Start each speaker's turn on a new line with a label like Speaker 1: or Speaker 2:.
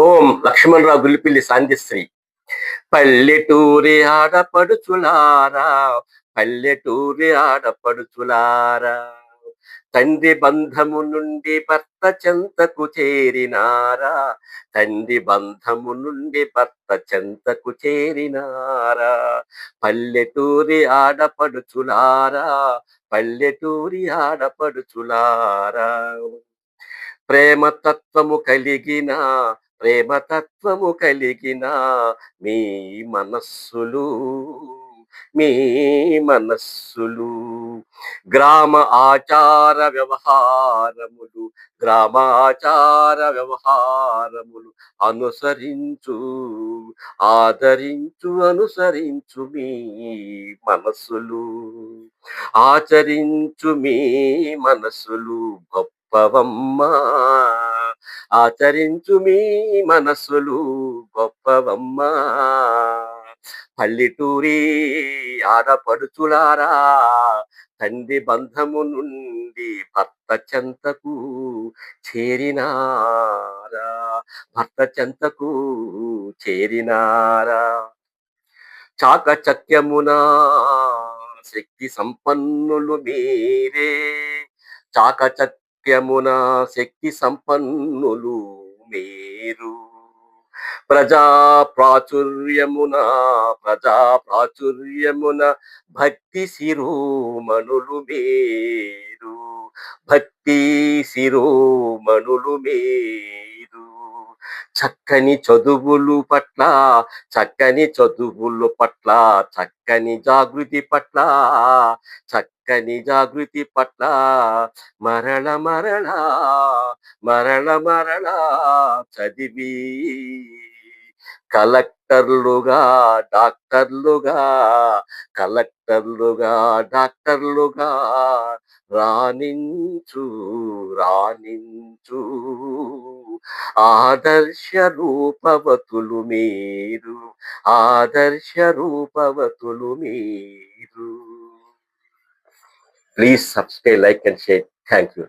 Speaker 1: ఓం లక్ష్మణరావు గుల్లిపిల్లి సాంధ్యశ్రీ. పల్లెటూరి ఆడపడుచులారా, పల్లెటూరి ఆడపడుచులారా, తండ్రి బంధము నుండి భర్త చెంతకు చేరినారా, తండ్రి బంధము నుండి భర్త చెంతకు చేరినారా, పల్లెటూరి ఆడపడుచులారా, పల్లెటూరి ఆడపడుచులారా. ప్రేమతత్వము కలిగిన ప్రేమతత్వము కలిగిన మీ మనస్సులు మీ మనస్సులు గ్రామ ఆచార వ్యవహారములు గ్రామాచార వ్యవహారములు అనుసరించు అనుసరించు మీ మనస్సులు ఆచరించు మీ మనస్సులు గొప్పవమ్మా ఆచరించు మీ మనస్సులు గొప్పవమ్మా. పల్లెటూరి ఆడపడుచులారా, తండ్రి బంధము నుండి భర్త చెంతకు చేరినారా, భర్త చెంతకు చేరినారా. చాకచక్యమునా శక్తి సంపన్నులు మీరే, చాకచక్యమున శక్తి సంపన్నులు మీరు. ప్రజా ప్రాచుర్యమున ప్రజా ప్రాచుర్యమున భక్తి శిరోమణులు మీరు, భక్తి శిరోమణులు మీరు. చక్కని చదువులు పట్ల చక్కని చదువులు పట్ల చక్కని జాగృతి పట్ల చక్కని జాగృతి పట్ల మరల మరల మరల మరల చదివి కలెక్టర్లుగా డాక్టర్లుగా కలెక్టర్లుగా డాక్టర్లుగా రాణించు రాణించు. ఆదర్శ రూపవతులు మీరు, ఆదర్శ రూపవతులు మీరు. Please subscribe, like and share. Thank you.